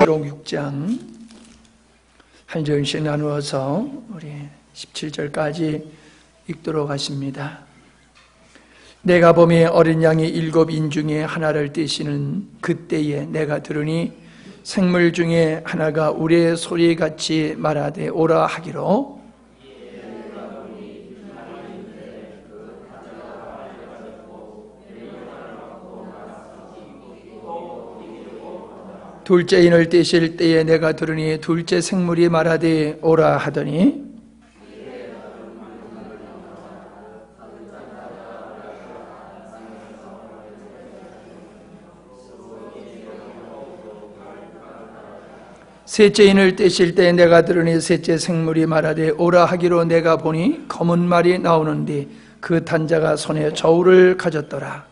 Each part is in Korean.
계시록 6장 한 절씩 나누어서 우리 17절까지 읽도록 하십니다. 내가 보매 어린 양이 7인 중에 하나를 떼시는 그때에 내가 들으니 생물 중에 하나가 우리의 소리같이 말하되 오라 하기로 둘째 인을 떼실 때에 내가 들으니 둘째 생물이 말하되 오라 하더니 셋째 인을 떼실 때에 내가 들으니 셋째 생물이 말하되 오라 하기로 내가 보니 검은 말이 나오는데 그 탄자가 손에 저울을 가졌더라.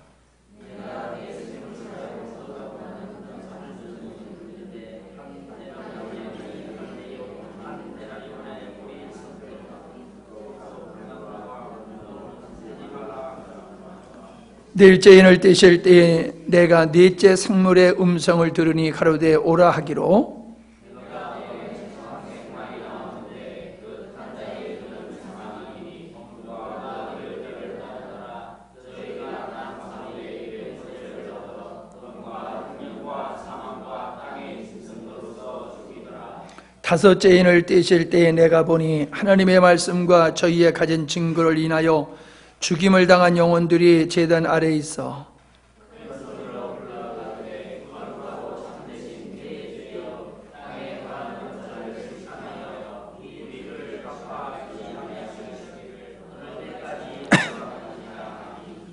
넷째 인을 떼실 때에 내가 넷째 생물의 음성을 들으니 가로되 오라 하기로 다섯째 인을 떼실 때에 내가 보니 하나님의 말씀과 저희의 가진 증거를 인하여 죽임을 당한 영혼들이 제단 아래에 있어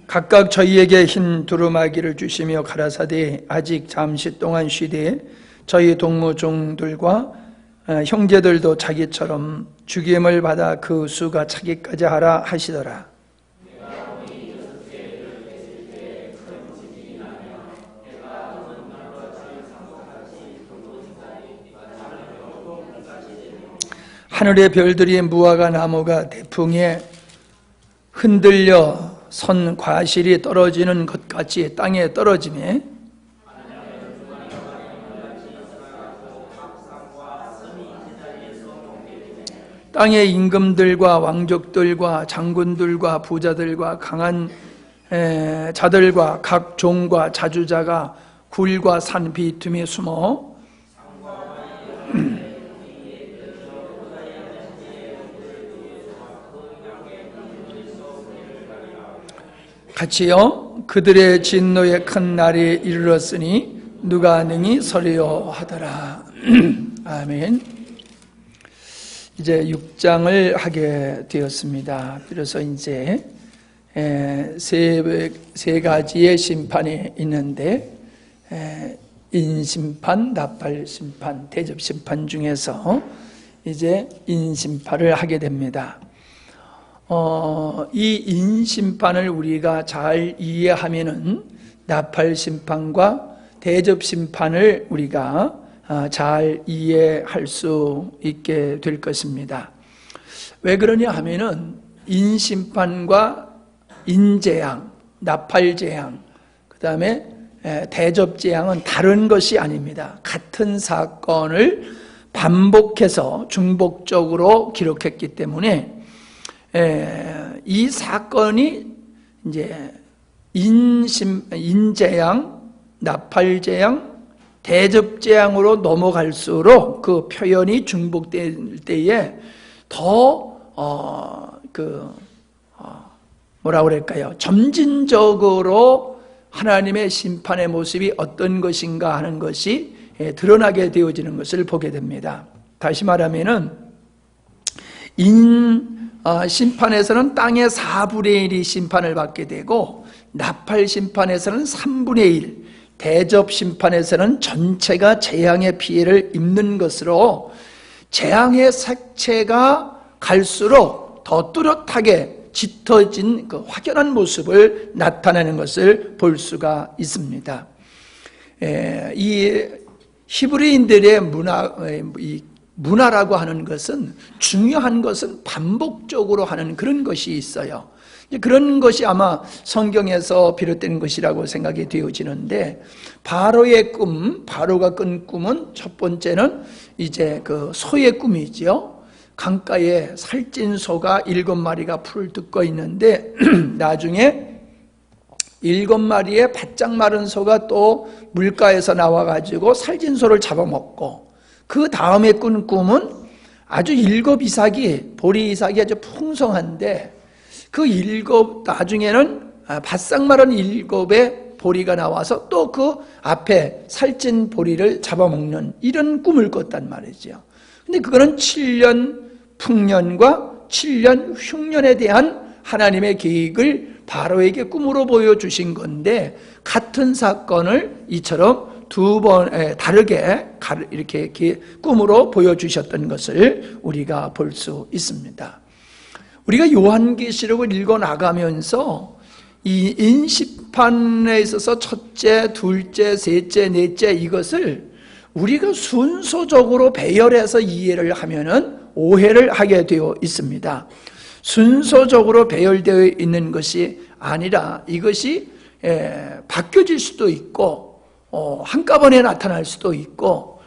각각 저희에게 흰 두루마기를 주시며 가라사대 아직 잠시 동안 쉬되 저희 동무종들과 형제들도 자기처럼 죽임을 받아 그 수가 차기까지 하라 하시더라. 하늘의 별들이 무화과 나무가 대풍에 흔들려 선 과실이 떨어지는 것 같이 땅에 떨어지매 땅의 임금들과 왕족들과 장군들과 부자들과 강한 자들과 각 종과 자주자가 굴과 산 비틈에 숨어 같이요 그들의 진노의 큰 날이 이르렀으니 누가 능히 서리요 하더라. 아멘. 이제 6장을 하게 되었습니다. 그래서 이제 세 가지의 심판이 있는데 인심판, 나팔심판, 대접심판 중에서 이제 인심판을 하게 됩니다. 이 인심판을 우리가 잘 이해하면은 나팔심판과 대접심판을 우리가 잘 이해할 수 있게 될 것입니다. 왜 그러냐 하면은 인심판과 인재앙, 나팔재앙, 그 다음에 대접재앙은 다른 것이 아닙니다. 같은 사건을 반복해서 중복적으로 기록했기 때문에 이 사건이 이제 인재앙, 나팔재앙, 대접재앙으로 넘어갈수록 그 표현이 중복될 때에 더 뭐라 그럴까요? 점진적으로 하나님의 심판의 모습이 어떤 것인가 하는 것이 드러나게 되어지는 것을 보게 됩니다. 다시 말하면은 심판에서는 땅의 4분의 1이 심판을 받게 되고 나팔 심판에서는 3분의 1, 대접 심판에서는 전체가 재앙의 피해를 입는 것으로 재앙의 색채가 갈수록 더 뚜렷하게 짙어진 그 확연한 모습을 나타내는 것을 볼 수가 있습니다. 이 히브리인들의 문화라고 하는 것은 중요한 것은 반복적으로 하는 그런 것이 있어요. 그런 것이 아마 성경에서 비롯된 것이라고 생각이 되어지는데, 바로의 꿈, 바로가 꾼 꿈은 첫 번째는 이제 그 소의 꿈이지요. 강가에 살찐 소가 7마리가 풀을 뜯고 있는데 나중에 7마리의 바짝 마른 소가 또 물가에서 나와가지고 살찐 소를 잡아먹고, 그 다음에 꾼 꿈은 아주 7 이삭이, 보리 이삭이 아주 풍성한데 그 7, 나중에는 바싹 마른 7의 보리가 나와서 또 그 앞에 살찐 보리를 잡아먹는 이런 꿈을 꿨단 말이죠. 근데 그거는 7년 풍년과 7년 흉년에 대한 하나님의 계획을 바로에게 꿈으로 보여주신 건데, 같은 사건을 이처럼 2번 다르게 이렇게 꿈으로 보여주셨던 것을 우리가 볼 수 있습니다. 우리가 요한계시록을 읽어 나가면서 이 인시판에 있어서 첫째, 둘째, 셋째, 넷째 이것을 우리가 순서적으로 배열해서 이해를 하면은 오해를 하게 되어 있습니다. 순서적으로 배열되어 있는 것이 아니라 이것이 바뀌어질 수도 있고 한꺼번에 나타날 수도 있고,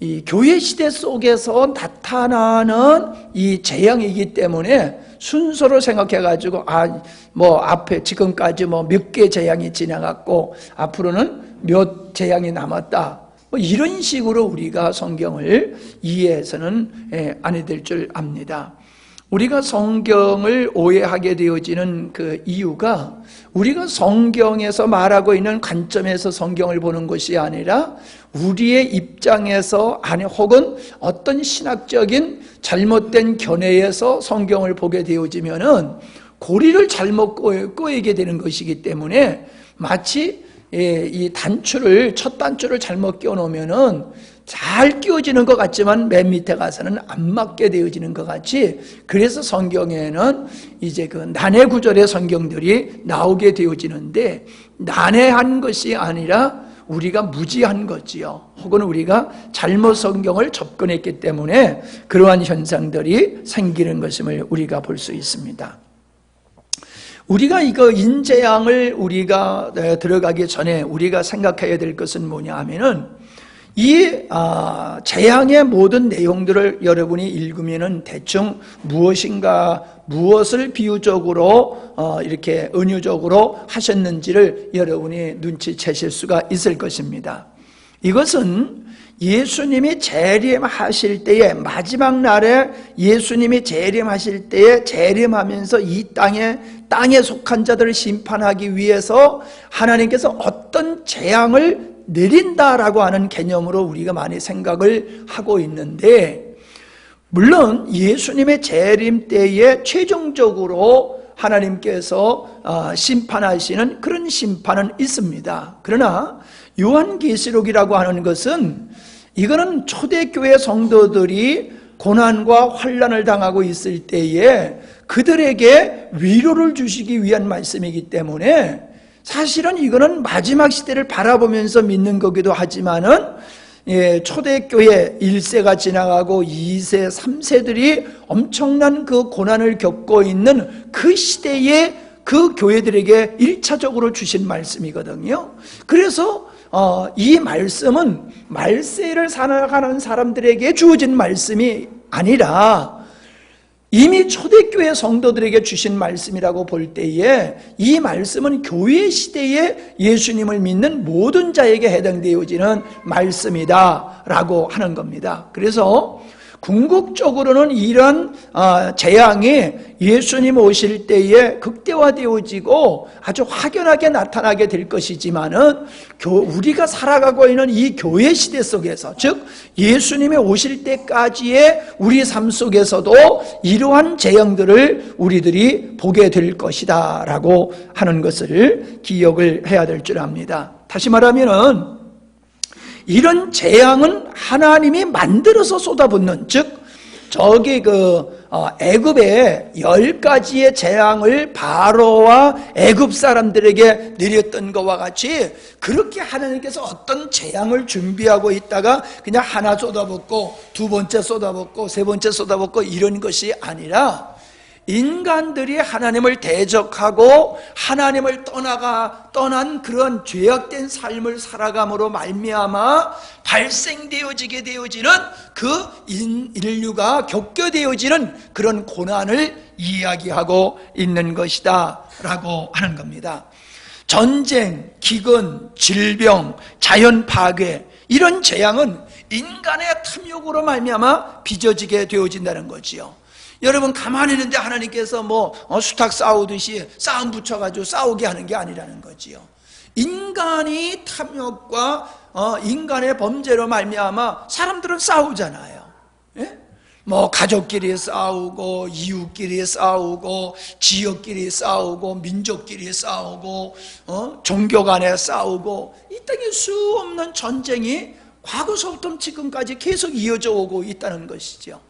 이 교회 시대 속에서 나타나는 이 재앙이기 때문에 순서로 생각해가지고 앞에 지금까지 몇 개 재앙이 지나갔고 앞으로는 몇 재앙이 남았다, 이런 식으로 우리가 성경을 이해해서는 아니 될 줄 압니다. 우리가 성경을 오해하게 되어지는 그 이유가, 우리가 성경에서 말하고 있는 관점에서 성경을 보는 것이 아니라 우리의 입장에서, 아니 혹은 어떤 신학적인 잘못된 견해에서 성경을 보게 되어지면은 고리를 잘못 꼬이게 되는 것이기 때문에, 마치 이 첫 단추를 잘못 끼워놓으면은 잘 끼워지는 것 같지만 맨 밑에 가서는 안 맞게 되어지는 것 같이, 그래서 성경에는 이제 그 난해 구절의 성경들이 나오게 되어지는데, 난해한 것이 아니라 우리가 무지한 거지요. 혹은 우리가 잘못 성경을 접근했기 때문에 그러한 현상들이 생기는 것임을 우리가 볼 수 있습니다. 우리가 이거 인재양을 우리가 들어가기 전에 우리가 생각해야 될 것은 뭐냐 하면은, 이 재앙의 모든 내용들을 여러분이 읽으면은 대충 무엇을 비유적으로 이렇게 은유적으로 하셨는지를 여러분이 눈치채실 수가 있을 것입니다. 이것은 예수님이 재림하실 때에, 마지막 날에 예수님이 재림하실 때에 재림하면서 이 땅에 속한 자들을 심판하기 위해서 하나님께서 어떤 재앙을 내린다라고 하는 개념으로 우리가 많이 생각을 하고 있는데, 물론 예수님의 재림 때에 최종적으로 하나님께서 심판하시는 그런 심판은 있습니다. 그러나 요한계시록이라고 하는 것은, 이거는 초대교회 성도들이 고난과 환난을 당하고 있을 때에 그들에게 위로를 주시기 위한 말씀이기 때문에, 사실은 이거는 마지막 시대를 바라보면서 믿는 거기도 하지만은, 초대교회 1세가 지나가고 2세, 3세들이 엄청난 그 고난을 겪고 있는 그 시대에 그 교회들에게 1차적으로 주신 말씀이거든요. 그래서 이 말씀은 말세를 살아가는 사람들에게 주어진 말씀이 아니라 이미 초대교회 성도들에게 주신 말씀이라고 볼 때에, 이 말씀은 교회 시대에 예수님을 믿는 모든 자에게 해당되어지는 말씀이다 라고 하는 겁니다. 그래서 궁극적으로는 이런 재앙이 예수님 오실 때에 극대화되어지고 아주 확연하게 나타나게 될 것이지만은, 우리가 살아가고 있는 이 교회 시대 속에서, 즉 예수님이 오실 때까지의 우리 삶 속에서도 이러한 재앙들을 우리들이 보게 될 것이다 라고 하는 것을 기억을 해야 될 줄 압니다. 다시 말하면은, 이런 재앙은 하나님이 만들어서 쏟아붓는, 즉 저기 애굽의 10가지의 재앙을 바로와 애굽 사람들에게 내렸던 것과 같이, 그렇게 하나님께서 어떤 재앙을 준비하고 있다가 그냥 하나 쏟아붓고 두 번째 쏟아붓고 세 번째 쏟아붓고 이런 것이 아니라, 인간들이 하나님을 대적하고 하나님을 떠난 그런 죄악된 삶을 살아감으로 말미암아 발생되어지게 되어지는 그 인류가 겪게 되어지는 그런 고난을 이야기하고 있는 것이다 라고 하는 겁니다. 전쟁, 기근, 질병, 자연 파괴, 이런 재앙은 인간의 탐욕으로 말미암아 빚어지게 되어진다는 거지요. 여러분, 가만히 있는데 하나님께서 수탉 싸우듯이 싸움 붙여가지고 싸우게 하는 게 아니라는 거지요. 인간이 탐욕과 인간의 범죄로 말미암아 사람들은 싸우잖아요. 예? 가족끼리 싸우고, 이웃끼리 싸우고, 지역끼리 싸우고, 민족끼리 싸우고, 종교 간에 싸우고, 이 땅에 수 없는 전쟁이 과거서부터 지금까지 계속 이어져 오고 있다는 것이죠.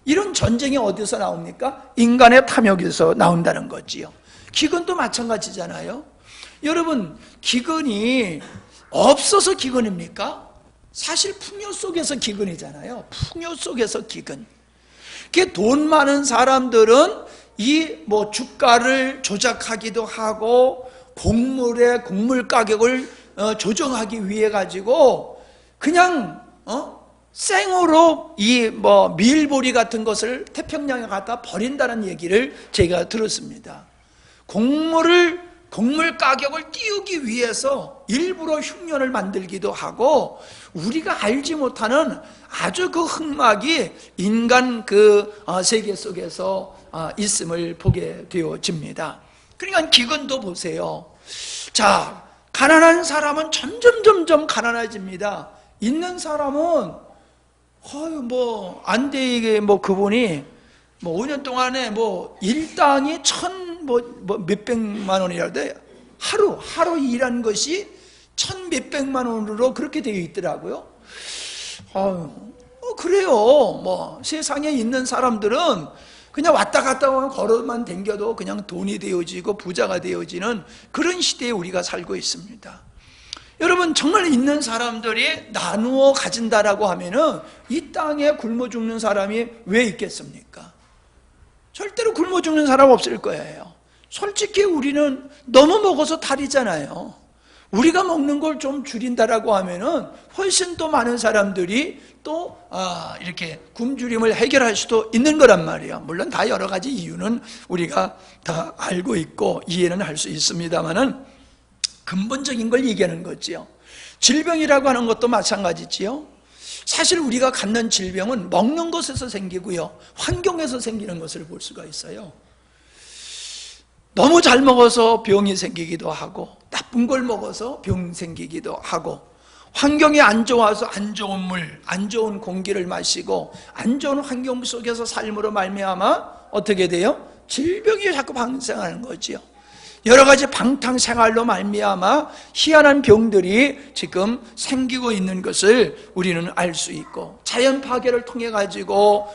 이런 전쟁이 어디서 나옵니까? 인간의 탐욕에서 나온다는 거지요. 기근도 마찬가지잖아요. 여러분, 기근이 없어서 기근입니까? 사실 풍요 속에서 기근이잖아요. 풍요 속에서 기근. 돈 많은 사람들은 이 주가를 조작하기도 하고 곡물 가격을 조정하기 위해 가지고 그냥 생으로 이 밀보리 같은 것을 태평양에 갖다 버린다는 얘기를 제가 들었습니다. 곡물 가격을 띄우기 위해서 일부러 흉년을 만들기도 하고, 우리가 알지 못하는 아주 그 흑막이 인간 세계 속에서 있음을 보게 되어집니다. 그러니까 기근도 보세요. 자, 가난한 사람은 점점 가난해집니다. 있는 사람은 안 되게 그분이 5년 동안에 일당이 몇백만 원이라도 하루 일한 것이 몇백만 원으로 그렇게 되어 있더라고요. 그래요. 세상에 있는 사람들은 그냥 왔다 갔다 오면 걸어만 댕겨도 그냥 돈이 되어지고 부자가 되어지는 그런 시대에 우리가 살고 있습니다. 여러분, 정말 있는 사람들이 나누어 가진다라고 하면은 이 땅에 굶어 죽는 사람이 왜 있겠습니까? 절대로 굶어 죽는 사람 없을 거예요. 솔직히 우리는 너무 먹어서 탈이잖아요. 우리가 먹는 걸 좀 줄인다라고 하면은 훨씬 더 많은 사람들이 또 이렇게 굶주림을 해결할 수도 있는 거란 말이에요. 물론 다 여러 가지 이유는 우리가 다 알고 있고 이해는 할 수 있습니다만은 근본적인 걸 얘기하는 거지요. 질병이라고 하는 것도 마찬가지지요. 사실 우리가 갖는 질병은 먹는 것에서 생기고요, 환경에서 생기는 것을 볼 수가 있어요. 너무 잘 먹어서 병이 생기기도 하고, 나쁜 걸 먹어서 병 생기기도 하고, 환경이 안 좋아서 안 좋은 물, 안 좋은 공기를 마시고 안 좋은 환경 속에서 삶으로 말미암아 어떻게 돼요? 질병이 자꾸 발생하는 거지요. 여러 가지 방탕생활로 말미암아 희한한 병들이 지금 생기고 있는 것을 우리는 알 수 있고, 자연 파괴를 통해 가지고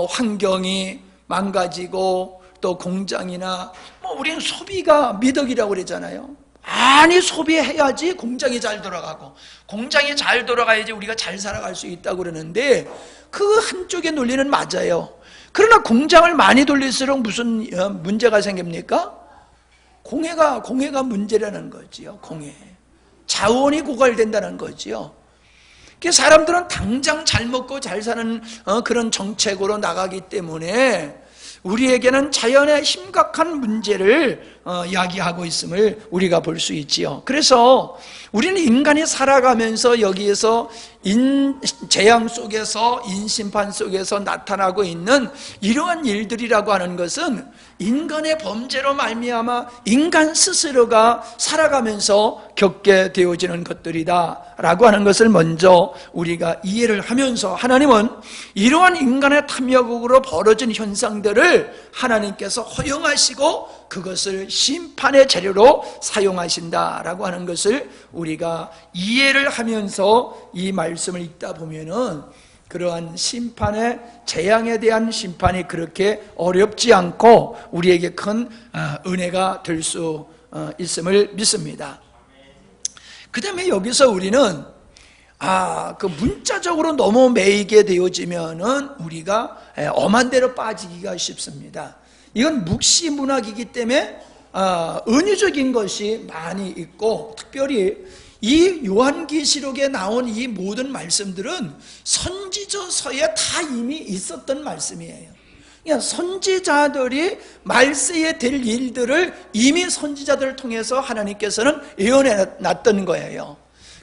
환경이 망가지고, 또 공장이나 우리는 소비가 미덕이라고 그러잖아요. 많이 소비해야지 공장이 잘 돌아가고, 공장이 잘 돌아가야지 우리가 잘 살아갈 수 있다고 그러는데, 그 한쪽의 논리는 맞아요. 그러나 공장을 많이 돌릴수록 무슨 문제가 생깁니까? 공해가 문제라는 거지요. 공해. 자원이 고갈된다는 거지요. 사람들은 당장 잘 먹고 잘 사는 그런 정책으로 나가기 때문에 우리에게는 자연의 심각한 문제를 야기하고 있음을 우리가 볼 수 있지요. 그래서 우리는 인간이 살아가면서 여기에서 재앙 속에서, 인심판 속에서 나타나고 있는 이러한 일들이라고 하는 것은 인간의 범죄로 말미암아 인간 스스로가 살아가면서 겪게 되어지는 것들이다 라고 하는 것을 먼저 우리가 이해를 하면서, 하나님은 이러한 인간의 탐욕으로 벌어진 현상들을 하나님께서 허용하시고 그것을 심판의 재료로 사용하신다라고 하는 것을 우리가 이해를 하면서 이 말씀을 읽다 보면은 그러한 심판의, 재앙에 대한 심판이 그렇게 어렵지 않고 우리에게 큰 은혜가 될 수 있음을 믿습니다. 그 다음에 여기서 우리는 그 문자적으로 너무 매이게 되어지면은 우리가 엄한 대로 빠지기가 쉽습니다. 이건 묵시 문학이기 때문에 은유적인 것이 많이 있고, 특별히 이 요한계시록에 나온 이 모든 말씀들은 선지서에 다 이미 있었던 말씀이에요. 그러니까 선지자들이 말세에 될 일들을 이미 선지자들을 통해서 하나님께서는 예언해 놨던 거예요.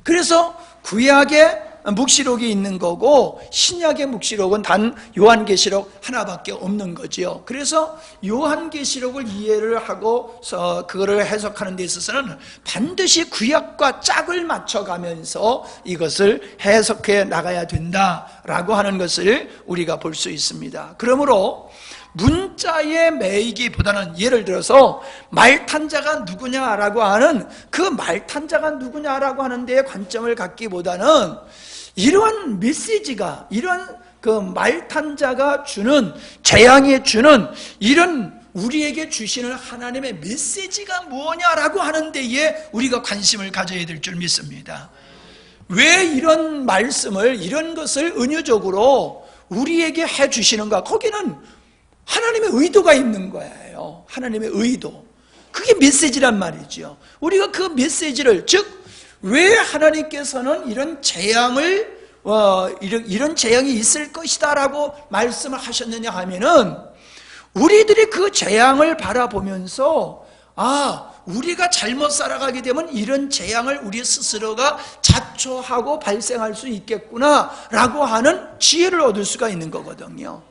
그래서 구약의 묵시록이 있는 거고 신약의 묵시록은 단 요한계시록 하나밖에 없는 거죠. 그래서 요한계시록을 이해를 하고 그거를 해석하는 데 있어서는 반드시 구약과 짝을 맞춰가면서 이것을 해석해 나가야 된다라고 하는 것을 우리가 볼 수 있습니다. 그러므로 문자에 매이기보다는, 예를 들어서 말탄 자가 누구냐라고 하는 그 말탄 자가 누구냐라고 하는 데에 관점을 갖기보다는 이러한 메시지가, 이러한 그 말탄 자가 주는, 재앙이 주는 이런 우리에게 주시는 하나님의 메시지가 뭐냐라고 하는 데에 우리가 관심을 가져야 될 줄 믿습니다. 왜 이런 말씀을, 이런 것을 은유적으로 우리에게 해 주시는가? 거기는 하나님의 의도가 있는 거예요. 하나님의 의도. 그게 메시지란 말이죠. 우리가 그 메시지를, 즉 왜 하나님께서는 이런 재앙을 이런 재앙이 있을 것이다 라고 말씀을 하셨느냐 하면은, 우리들이 그 재앙을 바라보면서 우리가 잘못 살아가게 되면 이런 재앙을 우리 스스로가 자초하고 발생할 수 있겠구나 라고 하는 지혜를 얻을 수가 있는 거거든요.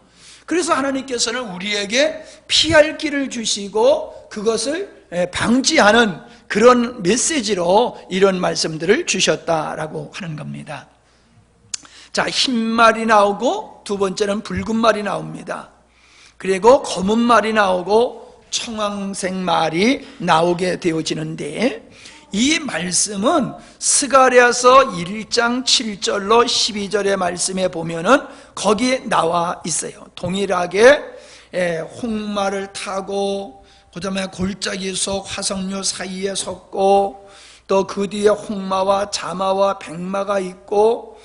그래서 하나님께서는 우리에게 피할 길을 주시고 그것을 방지하는 그런 메시지로 이런 말씀들을 주셨다라고 하는 겁니다. 자, 흰 말이 나오고, 두 번째는 붉은 말이 나옵니다. 그리고 검은 말이 나오고 청황색 말이 나오게 되어지는데, 이 말씀은 스가랴서 1장 7절로 12절의 말씀에 보면은 거기에 나와 있어요. 동일하게 홍마를 타고, 그 다음에 골짜기 속 화석류 사이에 섰고, 또 그 뒤에 홍마와 자마와 백마가 있고,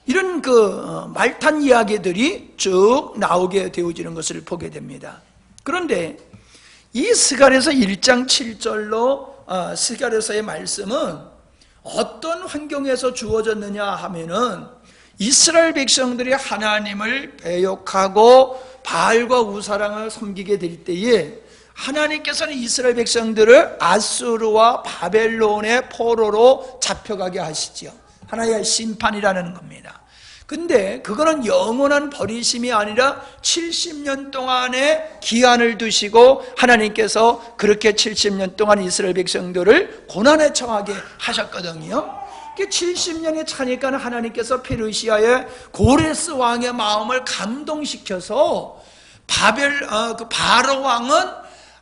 이런 말탄 이야기들이 쭉 나오게 되어지는 것을 보게 됩니다. 그런데 이 스가랴서 1장 7절로 스가랴서의 말씀은 어떤 환경에서 주어졌느냐 하면은, 이스라엘 백성들이 하나님을 배역하고 바알과 우사랑을 섬기게 될 때에 하나님께서는 이스라엘 백성들을 아수르와 바벨론의 포로로 잡혀가게 하시죠. 하나의 심판이라는 겁니다. 근데 그거는 영원한 버리심이 아니라 70년 동안의 기한을 두시고 하나님께서 그렇게 70년 동안 이스라엘 백성들을 고난에 처하게 하셨거든요. 70년이 차니까 하나님께서 페르시아의 고레스 왕의 마음을 감동시켜서 바로 왕은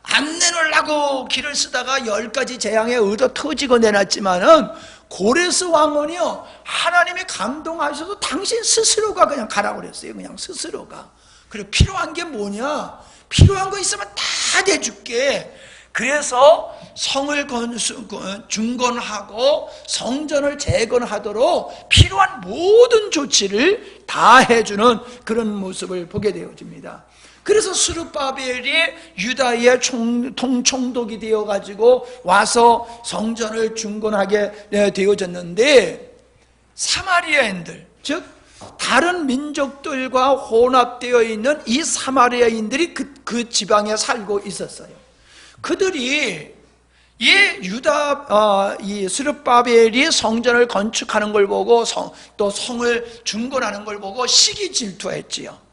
안 내놓으려고 길을 쓰다가 10가지 재앙에 얻어 터지고 내놨지만은, 고레스 왕은요, 하나님이 감동하셔서 당신 스스로가 그냥 가라고 그랬어요. 그냥 스스로가. 그리고 필요한 게 뭐냐? 필요한 거 있으면 다 내줄게. 그래서 성을 중건하고 성전을 재건하도록 필요한 모든 조치를 다 해주는 그런 모습을 보게 되어집니다. 그래서 스룹바벨이 유다의 총독이 되어가지고 와서 성전을 중건하게 되어졌는데, 사마리아인들, 즉 다른 민족들과 혼합되어 있는 이 사마리아인들이 그 지방에 살고 있었어요. 그들이 이 스룹바벨이 성전을 건축하는 걸 보고 또 성을 중건하는 걸 보고 시기 질투했지요.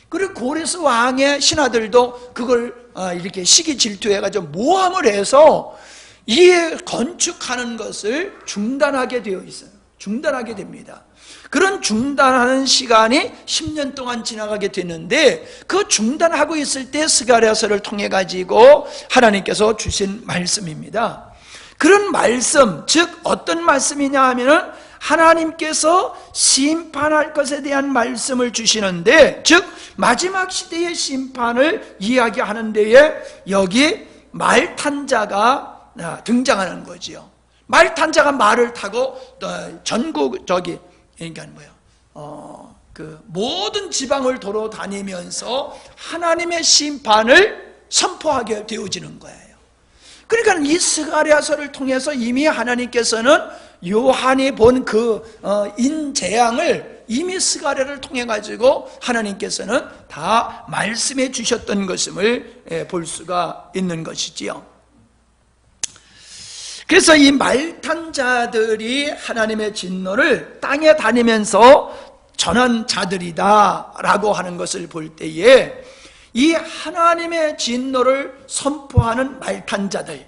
그리고 고레스 왕의 신하들도 그걸 이렇게 시기 질투해가지고 모함을 해서 이 건축하는 것을 중단하게 되어 있어요. 중단하게 됩니다. 그런 중단하는 시간이 10년 동안 지나가게 되는데, 그 중단하고 있을 때 스가랴서를 통해 가지고 하나님께서 주신 말씀입니다. 그런 말씀, 즉 어떤 말씀이냐 하면은 하나님께서 심판할 것에 대한 말씀을 주시는데, 즉 마지막 시대의 심판을 이야기하는 데에 여기 말탄 자가 등장하는 거지요. 말탄 자가 말을 타고 전국 그러니까 그 모든 지방을 돌아다니면서 하나님의 심판을 선포하게 되어지는 거예요. 그러니까 이 스가랴서를 통해서 이미 하나님께서는 요한이 본 그 인재앙을 이미 스가랴를 통해 가지고 하나님께서는 다 말씀해 주셨던 것임을 볼 수가 있는 것이지요. 그래서 이 말탄 자들이 하나님의 진노를 땅에 다니면서 전한 자들이다 라고 하는 것을 볼 때에 이 하나님의 진노를 선포하는 말탄 자들,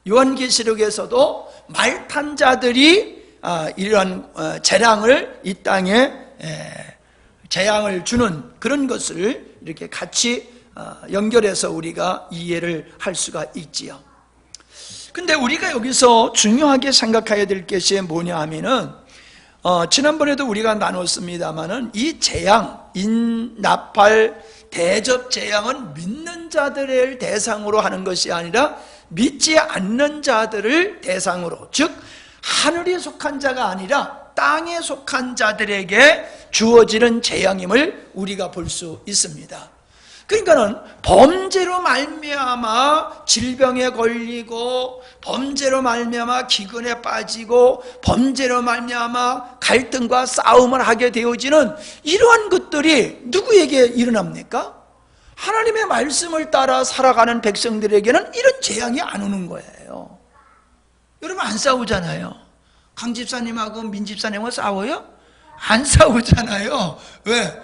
요한계시록에서도 말탄 자들이 이러한 재앙을 이 땅에 재앙을 주는 그런 것을 이렇게 같이 연결해서 우리가 이해를 할 수가 있지요. 근데 우리가 여기서 중요하게 생각해야 될 것이 뭐냐 하면은 지난번에도 우리가 나눴습니다마는 이 재앙, 인나팔 대접 재앙은 믿는 자들을 대상으로 하는 것이 아니라 믿지 않는 자들을 대상으로, 즉 하늘에 속한 자가 아니라 땅에 속한 자들에게 주어지는 재앙임을 우리가 볼 수 있습니다. 그러니까는 범죄로 말미암아 질병에 걸리고, 범죄로 말미암아 기근에 빠지고, 범죄로 말미암아 갈등과 싸움을 하게 되어지는 이러한 것들이 누구에게 일어납니까? 하나님의 말씀을 따라 살아가는 백성들에게는 이런 재앙이 안 오는 거예요. 여러분 안 싸우잖아요. 강 집사님하고 민 집사님하고 싸워요? 안 싸우잖아요. 왜?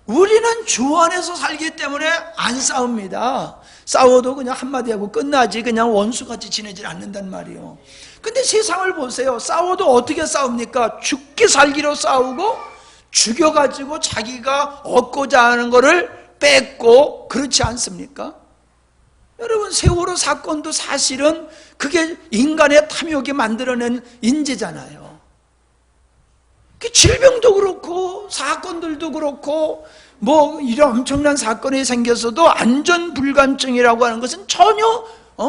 우리는 주 안에서 살기 때문에 안 싸웁니다. 싸워도 그냥 한마디 하고 끝나지 그냥 원수같이 지내질 않는단 말이에요. 근데 세상을 보세요. 싸워도 어떻게 싸웁니까? 죽기 살기로 싸우고, 죽여가지고 자기가 얻고자 하는 거를 뺏고, 그렇지 않습니까? 여러분 세월호 사건도 사실은 그게 인간의 탐욕이 만들어낸 인재잖아요. 질병도 그렇고 사건들도 그렇고 뭐 이런 엄청난 사건이 생겼어도 안전불감증이라고 하는 것은 전혀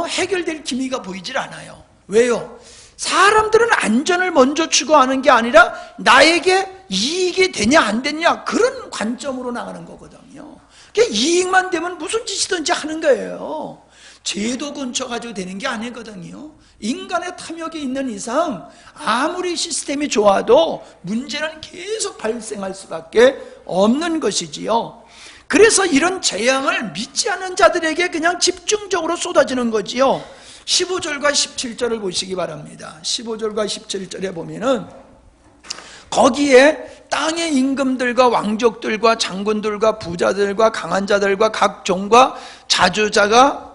해결될 기미가 보이질 않아요. 왜요? 사람들은 안전을 먼저 추구하는 게 아니라 나에게 이익이 되냐 안 되냐 그런 관점으로 나가는 거거든요. 이익만 되면 무슨 짓이든지 하는 거예요. 제도 근처가지고 되는 게 아니거든요. 인간의 탐욕이 있는 이상 아무리 시스템이 좋아도 문제는 계속 발생할 수밖에 없는 것이지요. 그래서 이런 재앙을 믿지 않는 자들에게 그냥 집중적으로 쏟아지는 거지요. 15절과 17절을 보시기 바랍니다. 15절과 17절에 보면은 거기에 땅의 임금들과 왕족들과 장군들과 부자들과 강한 자들과 각 종과 자주자가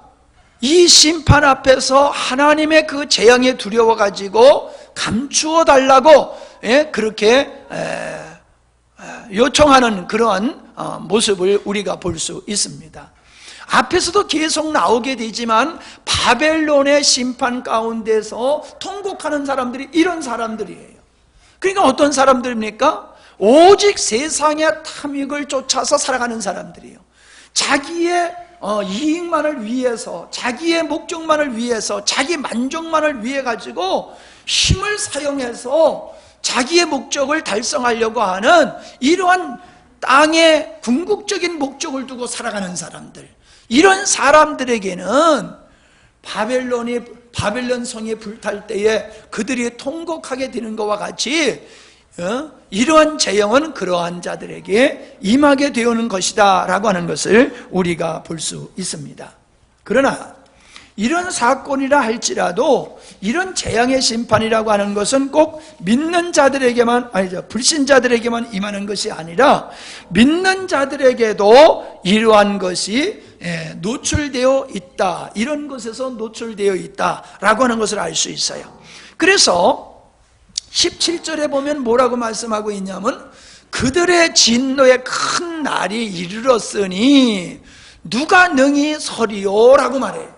이 심판 앞에서 하나님의 그 재앙에 두려워가지고 감추어 달라고 그렇게 요청하는 그러한 모습을 우리가 볼 수 있습니다. 앞에서도 계속 나오게 되지만 바벨론의 심판 가운데서 통곡하는 사람들이 이런 사람들이에요. 그러니까 어떤 사람들입니까? 오직 세상의 탐욕을 쫓아서 살아가는 사람들이에요. 자기의 이익만을 위해서, 자기의 목적만을 위해서, 자기 만족만을 위해 가지고 힘을 사용해서 자기의 목적을 달성하려고 하는 이러한 땅의 궁극적인 목적을 두고 살아가는 사람들, 이런 사람들에게는 바벨론 성이 불탈 때에 그들이 통곡하게 되는 것과 같이 이러한 재앙은 그러한 자들에게 임하게 되어오는 것이다 라고 하는 것을 우리가 볼 수 있습니다. 그러나 이런 사건이라 할지라도 이런 재앙의 심판이라고 하는 것은 꼭 믿는 자들에게만, 아니죠, 불신자들에게만 임하는 것이 아니라 믿는 자들에게도 이러한 것이 노출되어 있다, 이런 것에서 노출되어 있다라고 하는 것을 알 수 있어요. 그래서 17절에 보면 뭐라고 말씀하고 있냐면 그들의 진노의 큰 날이 이르렀으니 누가 능히 서리요 라고 말해요.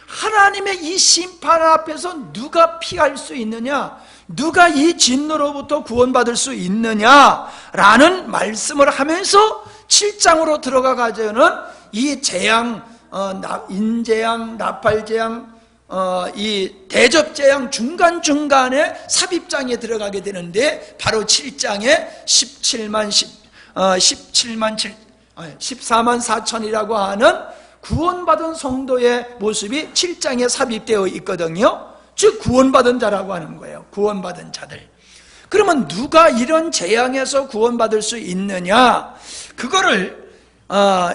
하나님의 이 심판 앞에서 누가 피할 수 있느냐, 누가 이 진노로부터 구원받을 수 있느냐라는 말씀을 하면서 7장으로 들어가가지고는 이 재앙, 인재앙, 나팔재앙, 이 대접재앙 중간중간에 삽입장에 들어가게 되는데 바로 7장에 17만 14만 4천이라고 하는 구원받은 성도의 모습이 7장에 삽입되어 있거든요. 즉 구원받은 자라고 하는 거예요. 구원받은 자들. 그러면 누가 이런 재앙에서 구원받을 수 있느냐? 그거를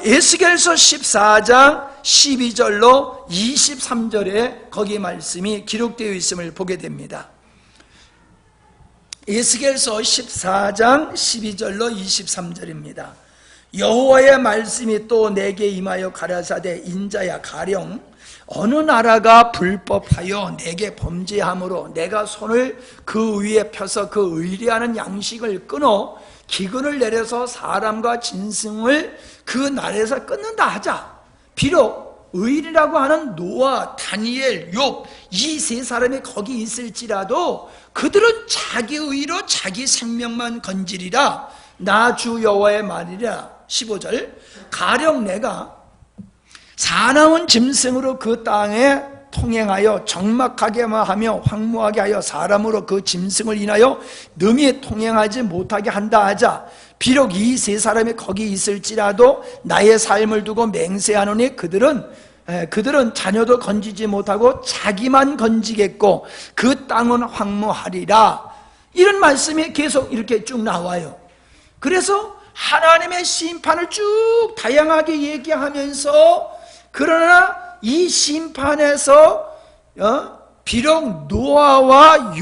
에스겔서 14장 12절로 23절에 거기 말씀이 기록되어 있음을 보게 됩니다. 에스겔서 14장 12절로 23절입니다. 여호와의 말씀이 또 내게 임하여 가라사대 인자야 가령 어느 나라가 불법하여 내게 범죄함으로 내가 손을 그 위에 펴서 그 의리하는 양식을 끊어 기근을 내려서 사람과 짐승을 그 나라에서 끊는다 하자. 비록 의리라고 하는 노아, 다니엘, 욥 이 세 사람이 거기 있을지라도 그들은 자기 의로 자기 생명만 건지리라. 나 주 여호와의 말이라. 15절 가령 내가 사나운 짐승으로 그 땅에 통행하여 적막하게 하며 황무하게 하여 사람으로 그 짐승을 인하여 능히 통행하지 못하게 한다 하자. 비록 이 세 사람이 거기 있을지라도 나의 삶을 두고 맹세하노니 그들은 자녀도 건지지 못하고 자기만 건지겠고 그 땅은 황무하리라. 이런 말씀이 계속 이렇게 쭉 나와요. 그래서 하나님의 심판을 쭉 다양하게 얘기하면서 그러나 이 심판에서 비록 노아와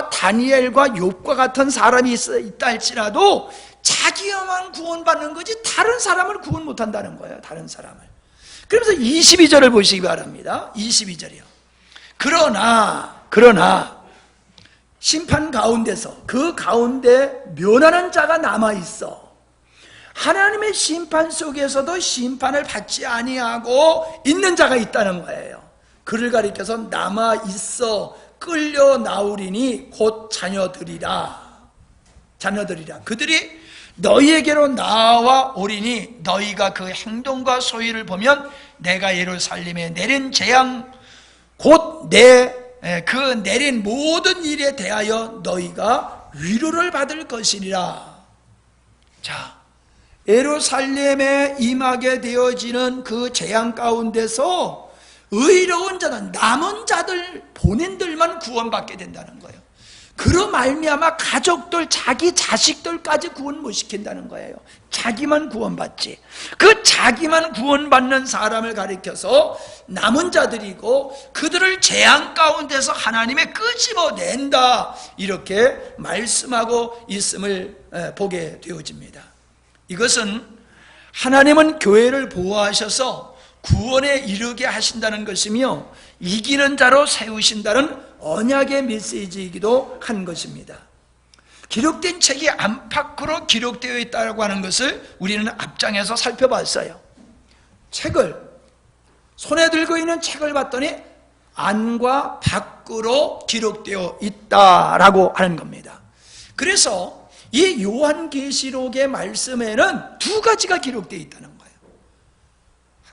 다니엘과 욥과 같은 사람이 있다 할지라도 자기만 구원받는 거지 다른 사람을 구원 못한다는 거예요. 다른 사람을. 그러면서 22절을 보시기 바랍니다. 22절이요. 그러나 심판 가운데서 그 가운데 면하는 자가 남아있어. 하나님의 심판 속에서도 심판을 받지 아니하고 있는 자가 있다는 거예요. 그를 가리켜서 남아있어 끌려 나오리니 곧 자녀들이라. 그들이 너희에게로 나와 오리니 너희가 그 행동과 소위를 보면 내가 예루살렘에 내린 재앙 곧 그 내린 모든 일에 대하여 너희가 위로를 받을 것이리라. 자, 예루살렘에 임하게 되어지는 그 재앙 가운데서 의로운 자는 남은 자들 본인들만 구원받게 된다는 거예요. 그로 말미암아 가족들 자기 자식들까지 구원 못 시킨다는 거예요. 자기만 구원받지. 그 자기만 구원받는 사람을 가리켜서 남은 자들이고 그들을 재앙 가운데서 하나님의 끄집어낸다 이렇게 말씀하고 있음을 보게 되어집니다. 이것은 하나님은 교회를 보호하셔서 구원에 이르게 하신다는 것이며 이기는 자로 세우신다는 언약의 메시지이기도 한 것입니다. 기록된 책이 안팎으로 기록되어 있다고 하는 것을 우리는 앞장에서 살펴봤어요. 책을 손에 들고 있는 책을 봤더니 안과 밖으로 기록되어 있다라고 하는 겁니다. 그래서 이 요한계시록의 말씀에는 두 가지가 기록되어 있다는 거예요.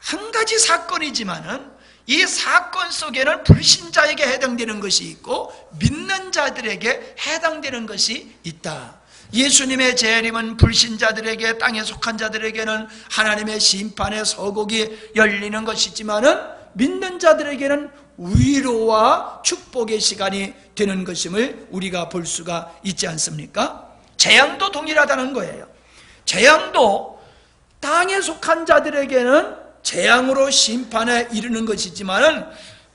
한 가지 사건이지만은 이 사건 속에는 불신자에게 해당되는 것이 있고 믿는 자들에게 해당되는 것이 있다. 예수님의 재림은 불신자들에게, 땅에 속한 자들에게는 하나님의 심판의 서곡이 열리는 것이지만은 믿는 자들에게는 위로와 축복의 시간이 되는 것임을 우리가 볼 수가 있지 않습니까? 재앙도 동일하다는 거예요. 재앙도 땅에 속한 자들에게는 재앙으로 심판에 이르는 것이지만은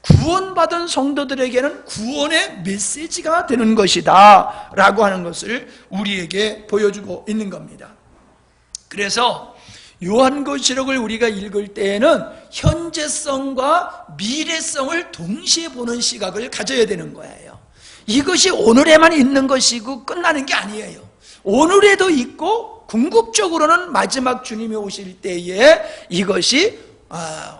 구원받은 성도들에게는 구원의 메시지가 되는 것이다 라고 하는 것을 우리에게 보여주고 있는 겁니다. 그래서 요한계시록을 우리가 읽을 때에는 현재성과 미래성을 동시에 보는 시각을 가져야 되는 거예요. 이것이 오늘에만 있는 것이고 끝나는 게 아니에요. 오늘에도 있고 궁극적으로는 마지막 주님이 오실 때에 이것이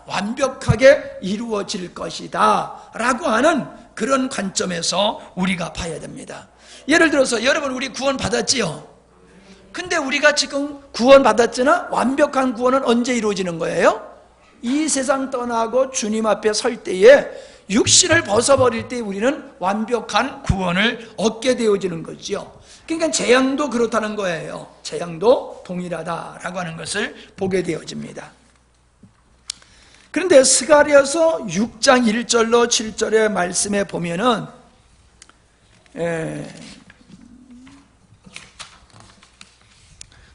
완벽하게 이루어질 것이다 라고 하는 그런 관점에서 우리가 봐야 됩니다. 예를 들어서 여러분, 우리 구원 받았지요? 근데 우리가 지금 구원 받았잖아. 완벽한 구원은 언제 이루어지는 거예요? 이 세상 떠나고 주님 앞에 설 때에 육신을 벗어버릴 때 우리는 완벽한 구원을 얻게 되어지는 거지요. 그러니까 재앙도 그렇다는 거예요. 재앙도 동일하다라고 하는 것을 보게 되어집니다. 그런데 스가랴서 6장 1절로 7절의 말씀에 보면은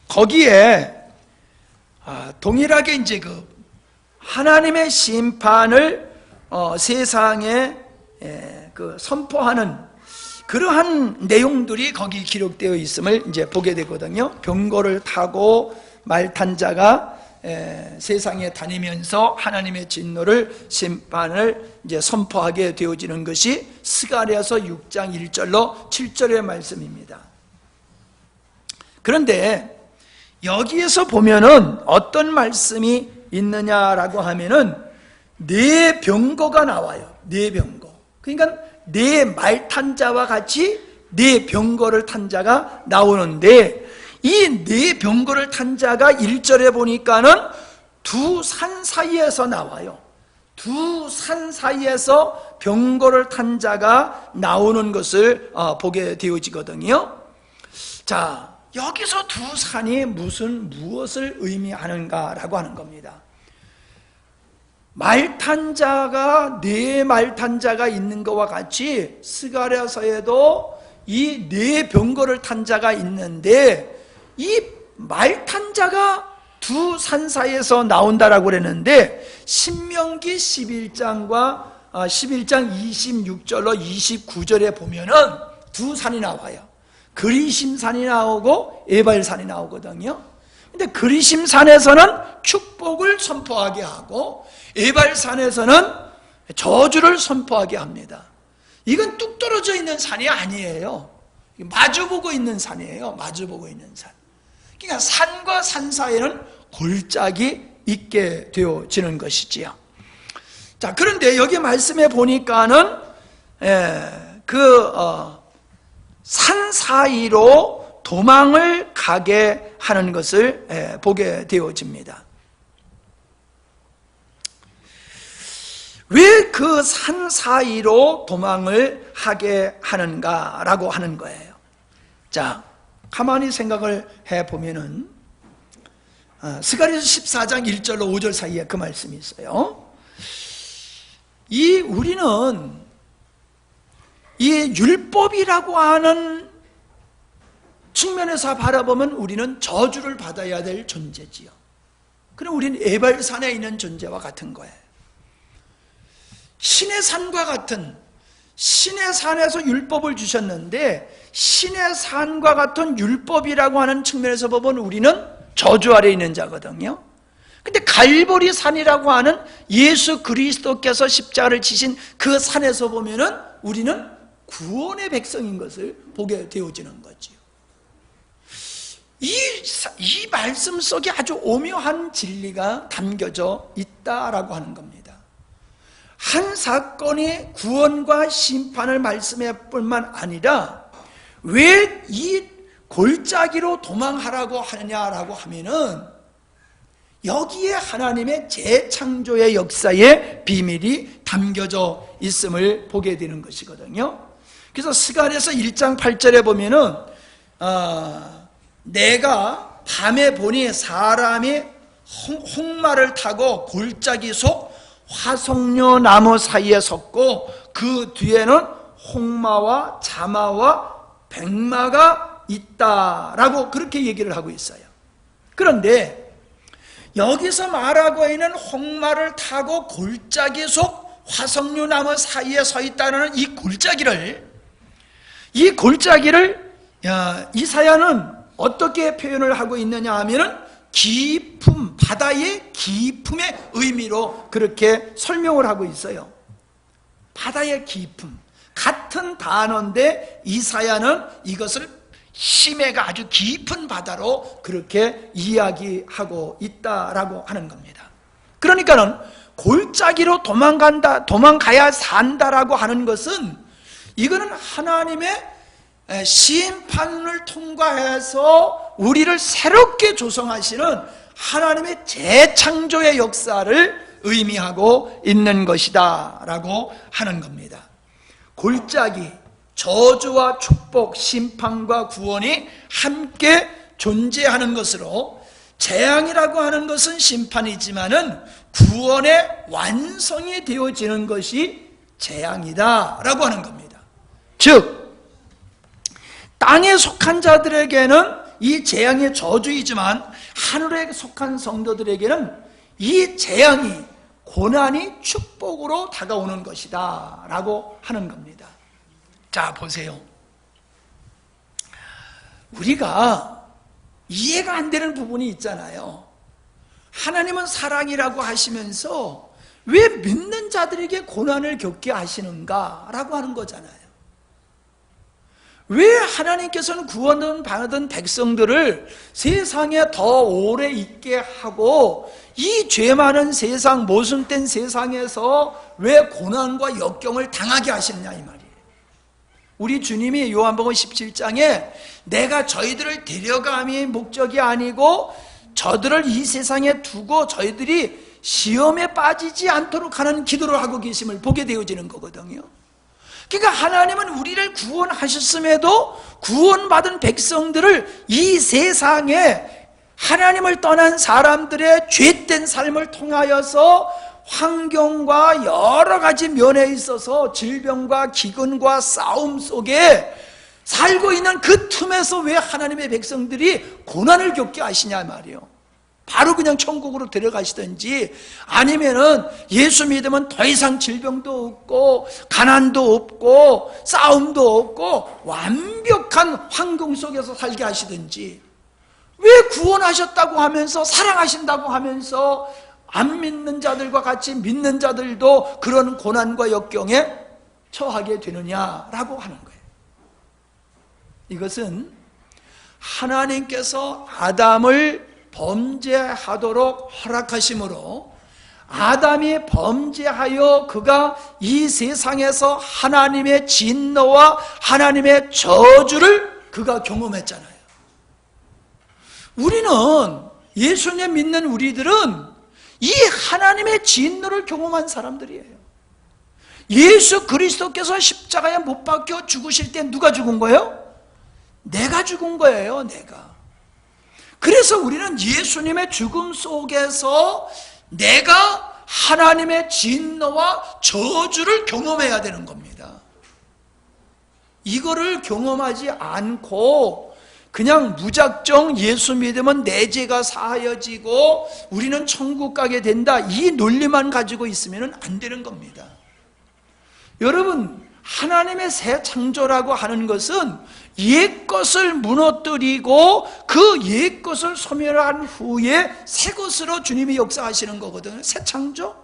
거기에 동일하게 이제 그 하나님의 심판을 세상에 그 선포하는 그러한 내용들이 거기 기록되어 있음을 이제 보게 되거든요. 병거를 타고 말 탄 자가 세상에 다니면서 하나님의 진노를 심판을 이제 선포하게 되어지는 것이 스가랴서 6장 1절로 7절의 말씀입니다. 그런데 여기에서 보면은 어떤 말씀이 있느냐라고 하면은 네 병거가 나와요. 네 병거. 그러니까 네 말 탄 자와 같이 네 병거를 탄 자가 나오는데, 이 네 병거를 탄 자가 1절에 보니까는 두 산 사이에서 나와요. 두 산 사이에서 병거를 탄 자가 나오는 것을 보게 되어지거든요. 자, 여기서 두 산이 무엇을 의미하는가라고 하는 겁니다. 말탄 자가 네 말탄 자가 있는 것과 같이 스가랴서에도 이 네 병거를 탄 자가 있는데, 이 말탄 자가 두 산 사이에서 나온다라고 그랬는데, 신명기 11장과 11장 26절로 29절에 보면은 두 산이 나와요. 그리심산이 나오고 에발산이 나오거든요. 근데 그리심산에서는 축복을 선포하게 하고 에발산에서는 저주를 선포하게 합니다. 이건 뚝 떨어져 있는 산이 아니에요. 마주보고 있는 산이에요. 마주보고 있는 산. 그러니까 산과 산 사이에는 골짜기 있게 되어지는 것이지요. 자, 그런데 여기 말씀에 보니까는 산 사이로 도망을 가게 하는 것을 보게 되어집니다. 왜 그 산 사이로 도망을 하게 하는가라고 하는 거예요. 자, 가만히 생각을 해보면은 스가랴서 14장 1절로 5절 사이에 그 말씀이 있어요. 우리는 이 율법이라고 하는 측면에서 바라보면 우리는 저주를 받아야 될 존재지요. 그럼 우리는 에발산에 있는 존재와 같은 거예요. 신의 산과 같은, 신의 산에서 율법을 주셨는데 신의 산과 같은 율법이라고 하는 측면에서 보면 우리는 저주 아래 있는 자거든요. 근데 갈보리 산이라고 하는 예수 그리스도께서 십자가를 지신 그 산에서 보면은 우리는 구원의 백성인 것을 보게 되어지는 거지요. 이 말씀 속에 아주 오묘한 진리가 담겨져 있다라고 하는 겁니다. 한 사건이 구원과 심판을 말씀해 뿐만 아니라 왜 이 골짜기로 도망하라고 하느냐라고 하면은 여기에 하나님의 재창조의 역사의 비밀이 담겨져 있음을 보게 되는 것이거든요. 그래서 스가랴서 1장 8절에 보면은 내가 밤에 보니 사람이 홍마를 타고 골짜기 속 화석류 나무 사이에 섰고 그 뒤에는 홍마와 자마와 백마가 있다라고 그렇게 얘기를 하고 있어요. 그런데 여기서 말하고 있는 홍마를 타고 골짜기 속 화석류 나무 사이에 서 있다는 이 골짜기를 이사야는 어떻게 표현을 하고 있느냐 하면은 깊음, 바다의 깊음의 의미로 그렇게 설명을 하고 있어요. 바다의 깊음, 같은 단어인데 이사야는 이것을 심해가 아주 깊은 바다로 그렇게 이야기하고 있다라고 하는 겁니다. 그러니까는 골짜기로 도망가야 산다라고 하는 것은 이거는 하나님의 심판을 통과해서 우리를 새롭게 조성하시는 하나님의 재창조의 역사를 의미하고 있는 것이다 라고 하는 겁니다. 골짜기, 저주와 축복, 심판과 구원이 함께 존재하는 것으로, 재앙이라고 하는 것은 심판이지만은 구원의 완성이 되어지는 것이 재앙이다라고 하는 겁니다. 즉 땅에 속한 자들에게는 이 재앙의 저주이지만 하늘에 속한 성도들에게는 이 재앙이, 고난이 축복으로 다가오는 것이다 라고 하는 겁니다. 자, 보세요. 우리가 이해가 안 되는 부분이 있잖아요. 하나님은 사랑이라고 하시면서 왜 믿는 자들에게 고난을 겪게 하시는가 라고 하는 거잖아요. 왜 하나님께서는 구원을 받은 백성들을 세상에 더 오래 있게 하고 이 죄 많은 세상, 모순된 세상에서 왜 고난과 역경을 당하게 하시느냐 이 말이에요. 우리 주님이 요한복음 17장에 내가 저희들을 데려감이 목적이 아니고 저들을 이 세상에 두고 저희들이 시험에 빠지지 않도록 하는 기도를 하고 계심을 보게 되어지는 거거든요. 그러니까 하나님은 우리를 구원하셨음에도 구원받은 백성들을 이 세상에 하나님을 떠난 사람들의 죄된 삶을 통하여서 환경과 여러 가지 면에 있어서 질병과 기근과 싸움 속에 살고 있는 그 틈에서 왜 하나님의 백성들이 고난을 겪게 하시냐 말이에요. 바로 그냥 천국으로 데려가시든지 아니면은 예수 믿으면 더 이상 질병도 없고 가난도 없고 싸움도 없고 완벽한 환경 속에서 살게 하시든지, 왜 구원하셨다고 하면서 사랑하신다고 하면서 안 믿는 자들과 같이 믿는 자들도 그런 고난과 역경에 처하게 되느냐라고 하는 거예요. 이것은 하나님께서 아담을 범죄하도록 허락하심으로 아담이 범죄하여 그가 이 세상에서 하나님의 진노와 하나님의 저주를 그가 경험했잖아요. 우리는, 예수님 믿는 우리들은 이 하나님의 진노를 경험한 사람들이에요. 예수 그리스도께서 십자가에 못 박혀 죽으실 때 누가 죽은 거예요? 내가 죽은 거예요, 내가. 그래서 우리는 예수님의 죽음 속에서 내가 하나님의 진노와 저주를 경험해야 되는 겁니다. 이거를 경험하지 않고 그냥 무작정 예수 믿으면 내 죄가 사하여지고 우리는 천국 가게 된다, 이 논리만 가지고 있으면 안 되는 겁니다. 여러분, 하나님의 새 창조라고 하는 것은 옛 것을 무너뜨리고 그 옛 것을 소멸한 후에 새 것으로 주님이 역사하시는 거거든요. 새 창조.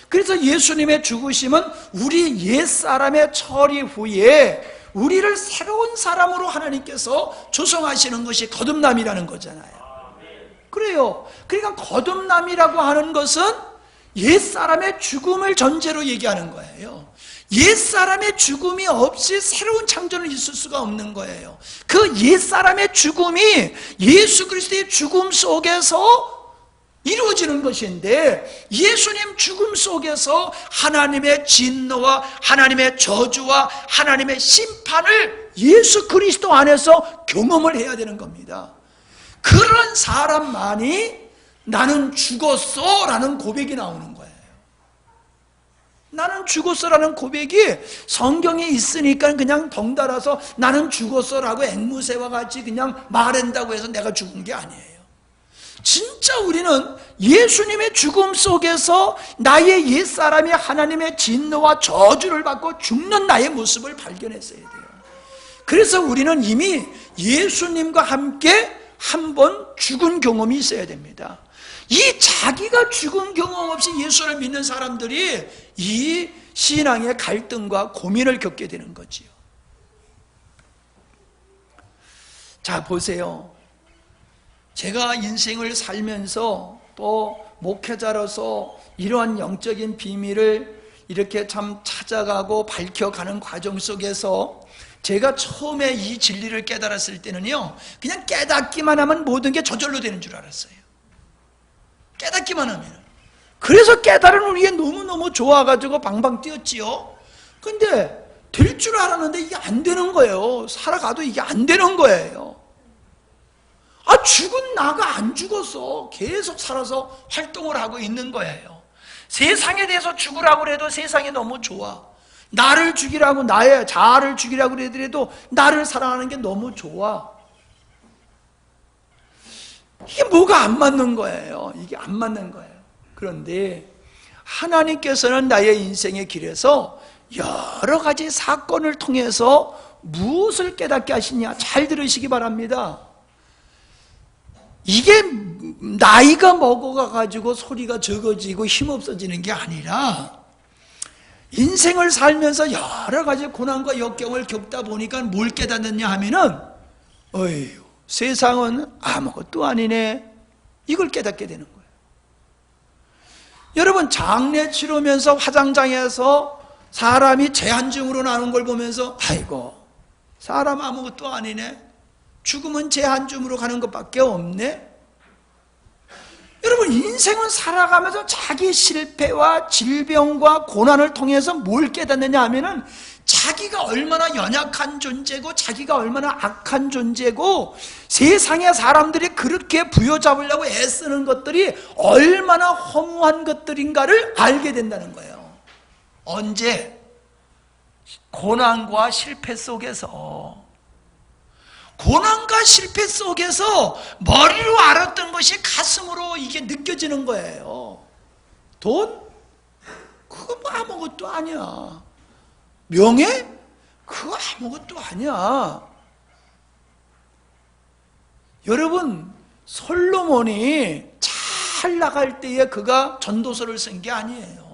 그래서 예수님의 죽으심은 우리 옛사람의 처리 후에 우리를 새로운 사람으로 하나님께서 조성하시는 것이 거듭남이라는 거잖아요. 그래요. 그러니까 거듭남이라고 하는 것은 옛사람의 죽음을 전제로 얘기하는 거예요. 옛사람의 죽음이 없이 새로운 창조는 있을 수가 없는 거예요. 그 옛사람의 죽음이 예수 그리스도의 죽음 속에서 이루어지는 것인데, 예수님 죽음 속에서 하나님의 진노와 하나님의 저주와 하나님의 심판을 예수 그리스도 안에서 경험을 해야 되는 겁니다. 그런 사람만이 나는 죽었어 라는 고백이 나오는 거예요. 나는 죽었어 라는 고백이 성경에 있으니까 그냥 덩달아서 나는 죽었어 라고 앵무새와 같이 그냥 말한다고 해서 내가 죽은 게 아니에요. 진짜 우리는 예수님의 죽음 속에서 나의 옛사람이 하나님의 진노와 저주를 받고 죽는 나의 모습을 발견했어야 돼요. 그래서 우리는 이미 예수님과 함께 한번 죽은 경험이 있어야 됩니다. 이 자기가 죽은 경험 없이 예수를 믿는 사람들이 이 신앙의 갈등과 고민을 겪게 되는 거지요. 자, 보세요. 제가 인생을 살면서 또 목회자로서 이러한 영적인 비밀을 이렇게 참 찾아가고 밝혀가는 과정 속에서 제가 처음에 이 진리를 깨달았을 때는요, 그냥 깨닫기만 하면 모든 게 저절로 되는 줄 알았어요. 깨닫기만 하면. 그래서 깨달은 우리에 너무너무 좋아가지고 방방 뛰었지요. 근데 될 줄 알았는데 이게 안 되는 거예요. 살아가도 이게 안 되는 거예요. 죽은 나가 안 죽었어. 계속 살아서 활동을 하고 있는 거예요. 세상에 대해서 죽으라고 해도 세상이 너무 좋아. 나를 죽이라고, 나의 자아를 죽이라고 해도 나를 사랑하는 게 너무 좋아. 이게 뭐가 안 맞는 거예요. 이게 안 맞는 거예요. 그런데 하나님께서는 나의 인생의 길에서 여러 가지 사건을 통해서 무엇을 깨닫게 하시냐? 잘 들으시기 바랍니다. 이게 나이가 먹어가지고 소리가 적어지고 힘없어지는 게 아니라 인생을 살면서 여러 가지 고난과 역경을 겪다 보니까 뭘 깨닫느냐 하면은 어휴, 세상은 아무것도 아니네. 이걸 깨닫게 되는 거예요. 여러분, 장례 치르면서 화장장에서 사람이 재한증으로 나오는 걸 보면서 아이고, 사람 아무것도 아니네. 죽으면 재한증으로 가는 것밖에 없네. 여러분, 인생은 살아가면서 자기 실패와 질병과 고난을 통해서 뭘 깨닫느냐 하면은 자기가 얼마나 연약한 존재고 자기가 얼마나 악한 존재고 세상의 사람들이 그렇게 부여잡으려고 애쓰는 것들이 얼마나 허무한 것들인가를 알게 된다는 거예요. 언제? 고난과 실패 속에서. 고난과 실패 속에서 머리로 알았던 것이 가슴으로 이게 느껴지는 거예요. 돈? 그거 뭐 아무것도 아니야. 명예? 그거 아무것도 아니야. 여러분, 솔로몬이 잘 나갈 때에 그가 전도서를 쓴 게 아니에요.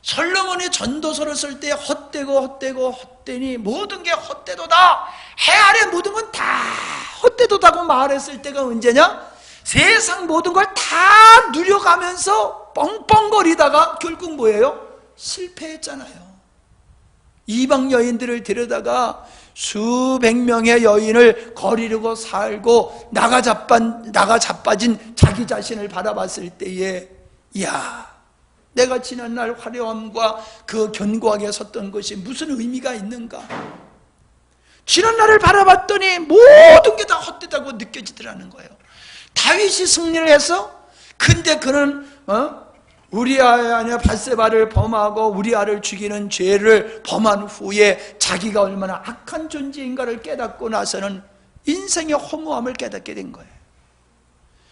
솔로몬이 전도서를 쓸 때 헛되니 모든 게 헛되도다. 해 아래 모든 건 다 헛되도다고 말했을 때가 언제냐? 세상 모든 걸 다 누려가면서 뻥뻥거리다가 결국 뭐예요? 실패했잖아요. 이방 여인들을 데려다가 수백 명의 여인을 거리려고 살고 나가 자빠진 자기 자신을 바라봤을 때에 이야, 내가 지난날 화려함과 그 견고하게 섰던 것이 무슨 의미가 있는가? 지난날을 바라봤더니 모든 게 다 헛되다고 느껴지더라는 거예요. 다윗이 승리를 해서 근데 그는 우리아의 아내 밧세바를 범하고 우리아를 죽이는 죄를 범한 후에 자기가 얼마나 악한 존재인가를 깨닫고 나서는 인생의 허무함을 깨닫게 된 거예요.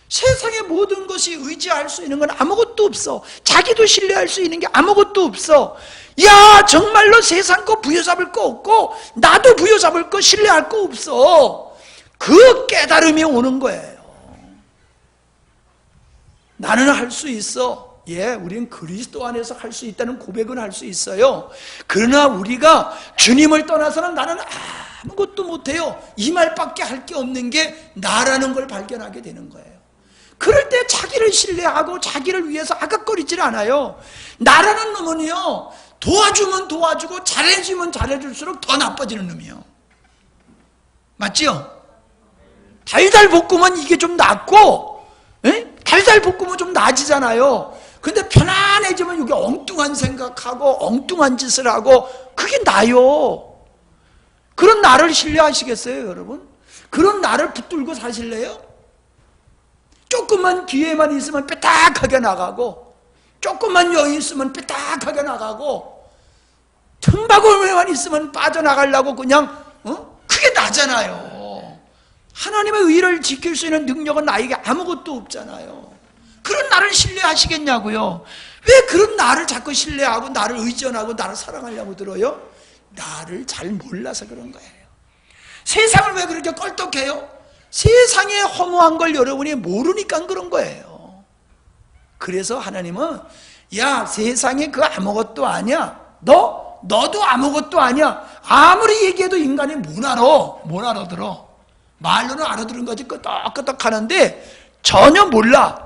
세상의 모든 것이 의지할 수 있는 건 아무것도 없어. 자기도 신뢰할 수 있는 게 아무것도 없어. 야, 정말로 세상 거 부여잡을 거 없고 나도 부여잡을 거 신뢰할 거 없어. 그 깨달음이 오는 거예요. 나는 할 수 있어. 예, 우리는 그리스도 안에서 할 수 있다는 고백은 할 수 있어요. 그러나 우리가 주님을 떠나서는 나는 아무것도 못해요. 이 말밖에 할 게 없는 게 나라는 걸 발견하게 되는 거예요. 그럴 때 자기를 신뢰하고 자기를 위해서 아깝거리질 않아요. 나라는 놈은요, 도와주면 도와주고 잘해주면 잘해줄수록 더 나빠지는 놈이에요. 맞지요? 달달 볶으면 이게 좀 낫고, 달달 볶으면 좀 나아지잖아요. 근데 편안해지면 이게 엉뚱한 생각하고 엉뚱한 짓을 하고 그게 나요. 그런 나를 신뢰하시겠어요, 여러분? 그런 나를 붙들고 사실래요? 조금만 기회만 있으면 삐딱하게 나가고 조금만 여유 있으면 삐딱하게 나가고 틈바구니만 있으면 빠져나가려고 그냥 그게 나잖아요. 하나님의 의를 지킬 수 있는 능력은 나에게 아무것도 없잖아요. 그런 나를 신뢰하시겠냐고요? 왜 그런 나를 자꾸 신뢰하고 나를 의존하고 나를 사랑하려고 들어요? 나를 잘 몰라서 그런 거예요. 세상을 왜 그렇게 껄떡해요? 세상에 허무한 걸 여러분이 모르니까 그런 거예요. 그래서 하나님은 야, 세상에 그거 아무것도 아니야. 너도 아무것도 아니야. 아무리 얘기해도 인간이 못 알아들어. 말로는 알아들은 거지 끄떡끄떡 하는데 전혀 몰라.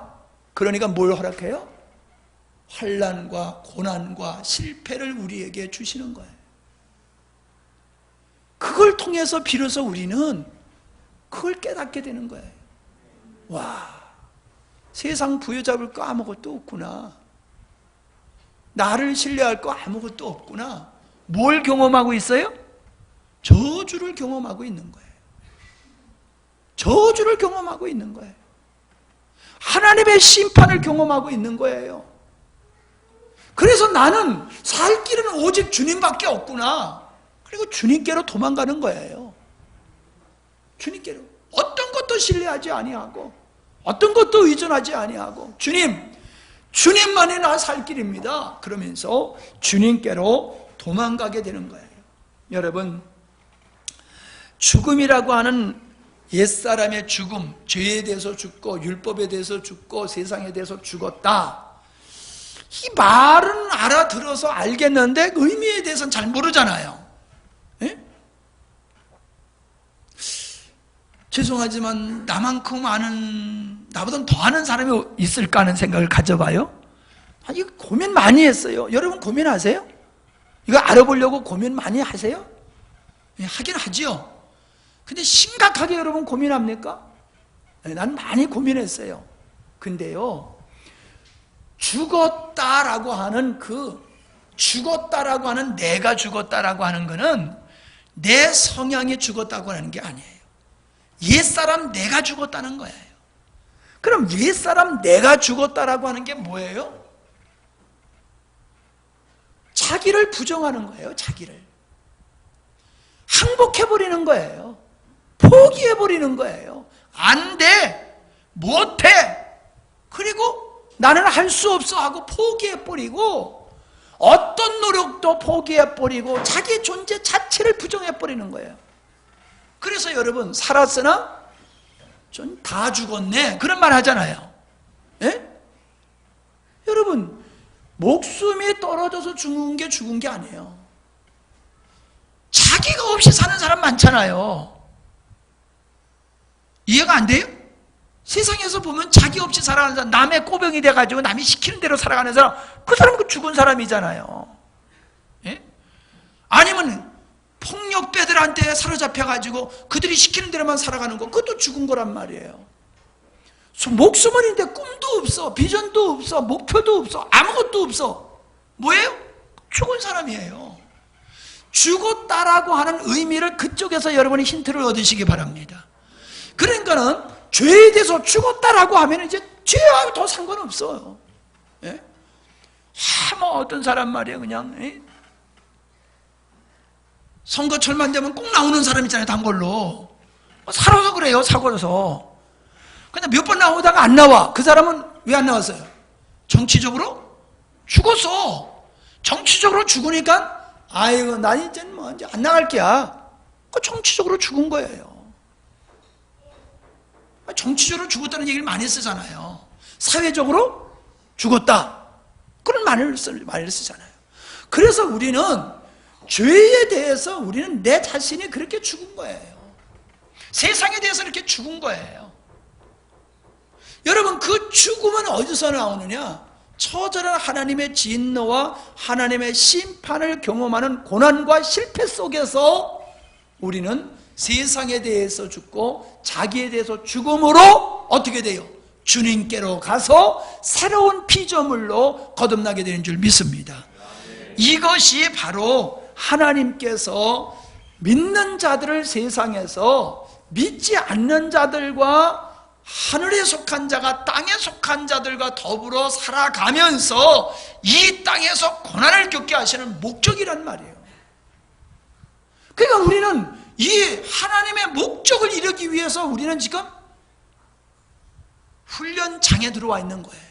그러니까 뭘 허락해요? 환난과 고난과 실패를 우리에게 주시는 거예요. 그걸 통해서 비로소 우리는 그걸 깨닫게 되는 거예요. 와, 세상 부여잡을 거 아무것도 없구나. 나를 신뢰할 거 아무것도 없구나. 뭘 경험하고 있어요? 저주를 경험하고 있는 거예요. 저주를 경험하고 있는 거예요. 하나님의 심판을 경험하고 있는 거예요. 그래서 나는 살 길은 오직 주님밖에 없구나. 그리고 주님께로 도망가는 거예요. 주님께로. 어떤 것도 신뢰하지 아니하고 어떤 것도 의존하지 아니하고 주님만이 나 살 길입니다. 그러면서 주님께로 도망가게 되는 거예요. 여러분, 죽음이라고 하는 옛사람의 죽음, 죄에 대해서 죽고 율법에 대해서 죽고 세상에 대해서 죽었다, 이 말은 알아들어서 알겠는데 의미에 대해서는 잘 모르잖아요. 예? 죄송하지만 나만큼 아는, 나보다 더 아는 사람이 있을까 하는 생각을 가져봐요. 아니, 고민 많이 했어요. 여러분 고민하세요? 이거 알아보려고 고민 많이 하세요? 예, 하긴 하지요. 근데 심각하게 여러분 고민합니까? 네, 난 많이 고민했어요. 근데요, 죽었다라고 하는 내가 죽었다라고 하는 거는 내 성향이 죽었다고 하는 게 아니에요. 옛사람 내가 죽었다는 거예요. 그럼 옛사람 내가 죽었다라고 하는 게 뭐예요? 자기를 부정하는 거예요. 자기를 항복해버리는 거예요. 포기해버리는 거예요. 안 돼, 못해, 그리고 나는 할 수 없어 하고 포기해버리고 어떤 노력도 포기해버리고 자기 존재 자체를 부정해버리는 거예요. 그래서 여러분, 살았으나 좀 다 죽었네, 그런 말 하잖아요. 예? 여러분, 목숨이 떨어져서 죽은 게 아니에요. 자기가 없이 사는 사람 많잖아요. 이해가 안 돼요? 세상에서 보면 자기 없이 살아가는 사람, 남의 꼬병이 돼가지고 남이 시키는 대로 살아가는 사람, 그 사람은 그 죽은 사람이잖아요. 예? 아니면 폭력배들한테 사로잡혀가지고 그들이 시키는 대로만 살아가는 거, 그것도 죽은 거란 말이에요. 목숨은 있는데 꿈도 없어, 비전도 없어, 목표도 없어, 아무것도 없어. 뭐예요? 죽은 사람이에요. 죽었다라고 하는 의미를 그쪽에서 여러분이 힌트를 얻으시기 바랍니다. 그러니까는 죄에 대해서 죽었다라고 하면 이제 죄하고 더 상관없어요. 예? 뭐 어떤 사람 말이에요, 그냥 선거철만 되면 꼭 나오는 사람 있잖아요, 단골로. 살아서 그래요, 사고라서. 근데 몇 번 나오다가 안 나와. 그 사람은 왜 안 나왔어요? 정치적으로 죽었어. 정치적으로 죽으니까 아이고, 난 이제 뭐 이제 안 나갈 게야. 그 정치적으로 죽은 거예요. 정치적으로 죽었다는 얘기를 많이 쓰잖아요. 사회적으로 죽었다, 그런 말을 쓰잖아요. 그래서 우리는 죄에 대해서 우리는 내 자신이 그렇게 죽은 거예요. 세상에 대해서 이렇게 죽은 거예요. 여러분, 그 죽음은 어디서 나오느냐? 처절한 하나님의 진노와 하나님의 심판을 경험하는 고난과 실패 속에서 우리는 세상에 대해서 죽고 자기에 대해서 죽음으로 어떻게 돼요? 주님께로 가서 새로운 피조물로 거듭나게 되는 줄 믿습니다. 이것이 바로 하나님께서 믿는 자들을 세상에서 믿지 않는 자들과 하늘에 속한 자가 땅에 속한 자들과 더불어 살아가면서 이 땅에서 고난을 겪게 하시는 목적이란 말이에요. 그러니까 우리는 이 하나님의 목적을 이루기 위해서 우리는 지금 훈련장에 들어와 있는 거예요.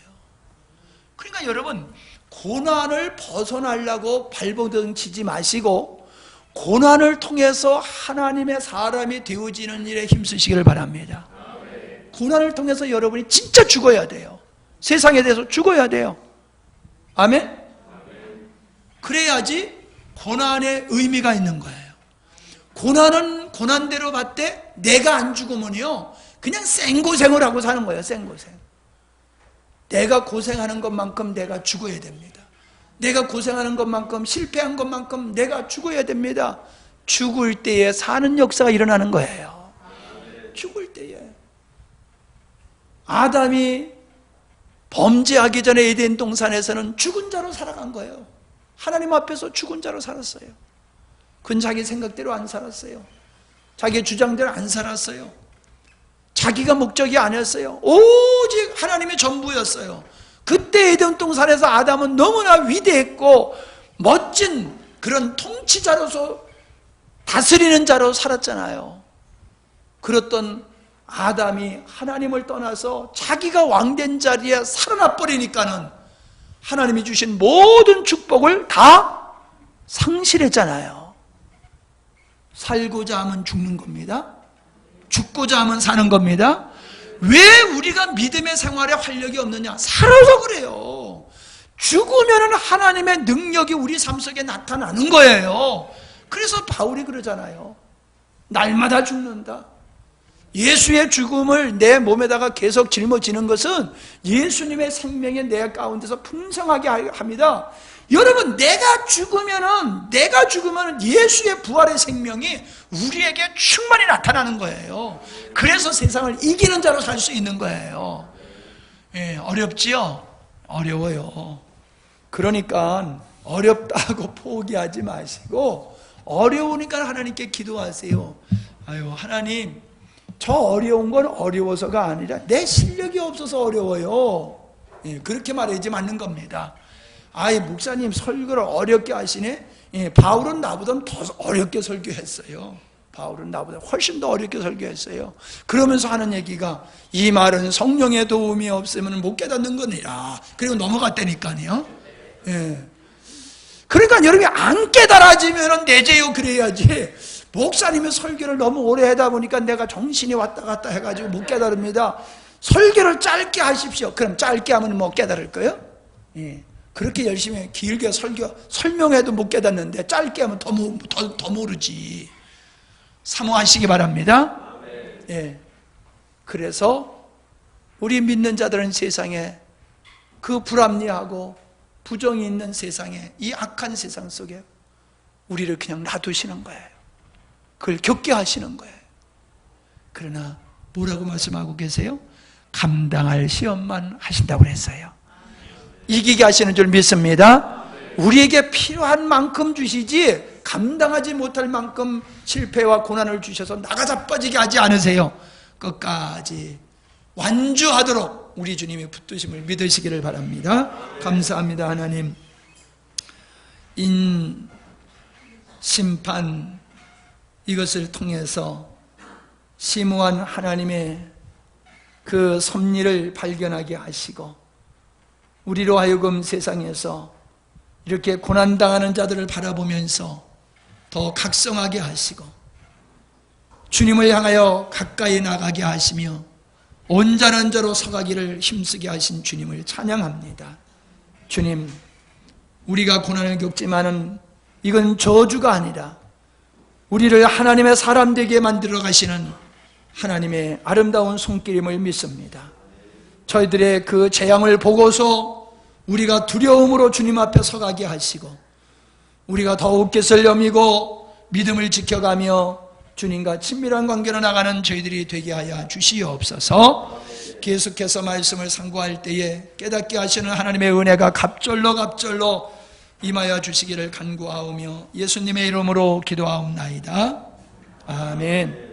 그러니까 여러분, 고난을 벗어나려고 발버둥 치지 마시고 고난을 통해서 하나님의 사람이 되어지는 일에 힘쓰시기를 바랍니다. 고난을 통해서 여러분이 진짜 죽어야 돼요. 세상에 대해서 죽어야 돼요. 아멘? 그래야지 고난의 의미가 있는 거예요. 고난은 고난대로 봤대 내가 안 죽으면요 그냥 생고생을 하고 사는 거예요. 생고생. 내가 고생하는 것만큼 내가 죽어야 됩니다. 내가 고생하는 것만큼, 실패한 것만큼 내가 죽어야 됩니다. 죽을 때에 사는 역사가 일어나는 거예요. 죽을 때에. 아담이 범죄하기 전에 에덴 동산에서는 죽은 자로 살아간 거예요. 하나님 앞에서 죽은 자로 살았어요. 그건 자기 생각대로 안 살았어요. 자기 주장대로 안 살았어요. 자기가 목적이 아니었어요. 오직 하나님이 전부였어요. 그때 에덴 동산에서 아담은 너무나 위대했고 멋진 그런 통치자로서 다스리는 자로 살았잖아요. 그렇던 아담이 하나님을 떠나서 자기가 왕된 자리에 살아나 버리니까는 하나님이 주신 모든 축복을 다 상실했잖아요. 살고자 하면 죽는 겁니다. 죽고자 하면 사는 겁니다. 왜 우리가 믿음의 생활에 활력이 없느냐? 살아서 그래요. 죽으면 하나님의 능력이 우리 삶 속에 나타나는 거예요. 그래서 바울이 그러잖아요. 날마다 죽는다. 예수의 죽음을 내 몸에다가 계속 짊어지는 것은 예수님의 생명이 내 가운데서 풍성하게 합니다. 여러분, 내가 죽으면 예수의 부활의 생명이 우리에게 충만히 나타나는 거예요. 그래서 세상을 이기는 자로 살 수 있는 거예요. 예, 어렵지요? 어려워요. 그러니까 어렵다고 포기하지 마시고 어려우니까 하나님께 기도하세요. 아유, 하나님, 저 어려운 건 어려워서가 아니라 내 실력이 없어서 어려워요. 예, 그렇게 말하지 않는 겁니다. 아이, 목사님 설교를 어렵게 하시네. 예, 바울은 나보다 더 어렵게 설교했어요. 바울은 나보다 훨씬 더 어렵게 설교했어요. 그러면서 하는 얘기가 이 말은 성령의 도움이 없으면 못 깨닫는 거니라. 그리고 넘어갔다니까요. 예. 그러니까 여러분이 안 깨달아지면 내재요 그래야지. 목사님의 설교를 너무 오래 하다 보니까 내가 정신이 왔다 갔다 해가지고 못 깨달습니다. 설교를 짧게 하십시오. 그럼 짧게 하면 뭐 깨달을 거예요? 예. 그렇게 열심히 길게 설명해도 못 깨닫는데 짧게 하면 더 모르지. 사모하시기 바랍니다. 예. 그래서 우리 믿는 자들은 세상에 그 불합리하고 부정이 있는 세상에, 이 악한 세상 속에 우리를 그냥 놔두시는 거예요. 그걸 겪게 하시는 거예요. 그러나 뭐라고 말씀하고 계세요? 감당할 시험만 하신다고 그랬어요. 이기게 하시는 줄 믿습니다. 우리에게 필요한 만큼 주시지 감당하지 못할 만큼 실패와 고난을 주셔서 나가 자빠지게 하지 않으세요. 끝까지 완주하도록 우리 주님의 붙드심을 믿으시기를 바랍니다. 감사합니다. 하나님, 심판 이것을 통해서 심오한 하나님의 그 섭리를 발견하게 하시고 우리로 하여금 세상에서 이렇게 고난당하는 자들을 바라보면서 더 각성하게 하시고 주님을 향하여 가까이 나가게 하시며 온전한 자로 서가기를 힘쓰게 하신 주님을 찬양합니다. 주님, 우리가 고난을 겪지만은 이건 저주가 아니라 우리를 하나님의 사람 되게 만들어 가시는 하나님의 아름다운 손길임을 믿습니다. 저희들의 그 재앙을 보고서 우리가 두려움으로 주님 앞에 서가게 하시고 우리가 더욱 get을 여미고 믿음을 지켜가며 주님과 친밀한 관계로 나가는 저희들이 되게 하여 주시옵소서. 계속해서 말씀을 상고할 때에 깨닫게 하시는 하나님의 은혜가 갑절로 임하여 주시기를 간구하오며 예수님의 이름으로 기도하옵나이다. 아멘.